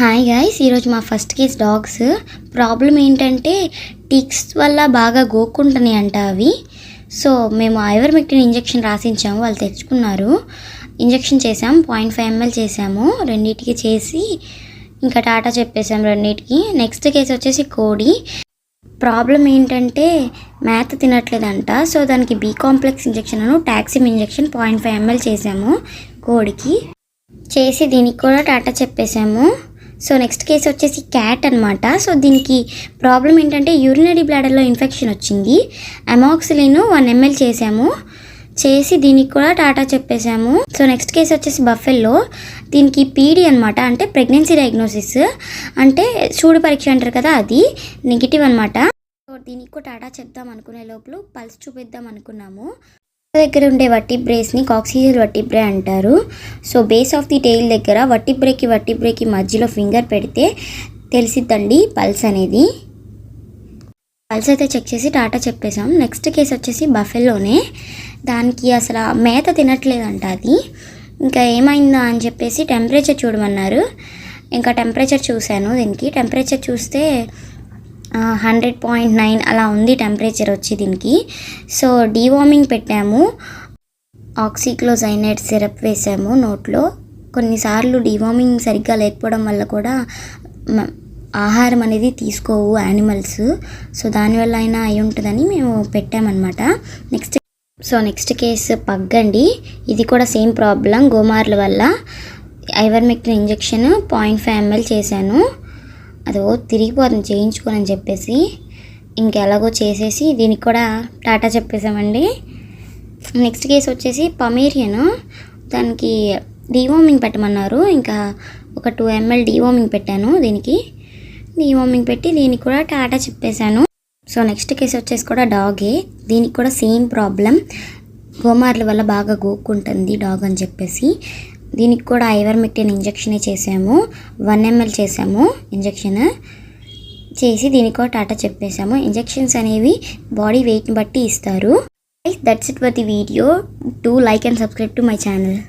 Hi guys, ఈరోజు మా first case dogs problem ఏంటంటే టిక్స్ వల్ల బాగా గోక్కుంటున్నాయి అంట అవి. సో మేము ఐవర్మెక్టిన్ ఇంజెక్షన్ రాసించాము, వాళ్ళు తెచ్చుకున్నారు. ఇంజెక్షన్ చేసాం, 0.5 ml చేసాము, రెండింటికి చేసి ఇంకా టాటా చెప్పేసాం రెండింటికి. నెక్స్ట్ కేసు వచ్చేసి కోడి. ప్రాబ్లం ఏంటంటే మేత తినట్లేదంట. సో దానికి B complex injection Taxim injection 0.5 ml చేసాము కోడికి. చేసి దీనికి కూడా టాటా చెప్పేసాము. సో నెక్స్ట్ కేసు వచ్చేసి క్యాట్ అనమాట. సో దీనికి ప్రాబ్లం ఏంటంటే యూరినరీ బ్లాడర్లో ఇన్ఫెక్షన్ వచ్చింది. అమాక్సిలిన్ 1 ml చేసాము, చేసి దీనికి కూడా టాటా చెప్పేసాము. సో నెక్స్ట్ కేసు వచ్చేసి బఫెల్లో. దీనికి పీడీ అనమాట, అంటే ప్రెగ్నెన్సీ డయాగ్నోసిస్, అంటే చూడు పరీక్ష అంటారు కదా, అది నెగిటివ్ అనమాట. సో దీనికి కూడా టాటా చెప్దాం అనుకునే లోపల పల్స్ చూపిద్దాం అనుకున్నాము. దగ్గర ఉండే వర్టిబ్రేస్ని కాక్సియల్ వర్టిబ్రే అంటారు. So base of the tail దగ్గర వర్టిబ్రేకి మధ్యలో ఫింగర్ పెడితే తెలిసిద్దండి పల్స్ అనేది. పల్స్ అయితే చెక్ చేసి టాటా చెప్పేసాం. నెక్స్ట్ కేసు వచ్చేసి బఫెల్లోనే. దానికి అసలు మేత తినట్లేదంట అది. ఇంకా ఏమైందా అని చెప్పేసి టెంపరేచర్ చూడమన్నారు. ఇంకా టెంపరేచర్ చూశాను. దీనికి టెంపరేచర్ చూస్తే 100.9 అలా ఉంది టెంపరేచర్ వచ్చి దీనికి. సో డీవార్మింగ్ పెట్టాము, ఆక్సిక్లోజైనేట్ సిరప్ వేసాము నోట్లో. కొన్నిసార్లు డీవార్మింగ్ సరిగ్గా లేకపోవడం వల్ల కూడా ఆహారం అనేది తీసుకోవు యానిమల్స్. సో దానివల్ల అయినా అయి ఉంటుందని మేము పెట్టామన్నమాట. Next case పగ్గండి. ఇది కూడా సేమ్ ప్రాబ్లం, గోమార్ల వల్ల. ఐవర్మెక్టిన్ ఇంజెక్షన్ 0.5 ml చేశాను. అదో తిరిగిపోతుంది చేయించుకోనని చెప్పేసి ఇంకెలాగో చేసేసి దీనికి కూడా టాటా చెప్పేసామండి. నెక్స్ట్ కేసు వచ్చేసి పమేరియన్. దానికి డీవార్మింగ్ పెట్టమన్నారు. ఇంకా ఒక 2 ml డీవార్మింగ్ పెట్టాను దీనికి. డీవార్మింగ్ పెట్టి దీనికి కూడా టాటా చెప్పేశాను. సో నెక్స్ట్ కేసు వచ్చేసి కూడా డాగే. దీనికి కూడా సేమ్ ప్రాబ్లం, గోమార్ల వల్ల బాగా గోక్కుంటుంది డాగ్ అని చెప్పేసి. దీనికి కూడా ఐవర్మెక్టిన్ ఇంజెక్షనే చేసాము, 1 ml చేసాము ఇంజెక్షన్ చేసి దీనికి కూడా టాటా చెప్పేసాము. ఇంజెక్షన్స్ అనేవి బాడీ వెయిట్ని బట్టి ఇస్తారు. That's it for the video. Do like and subscribe to my channel.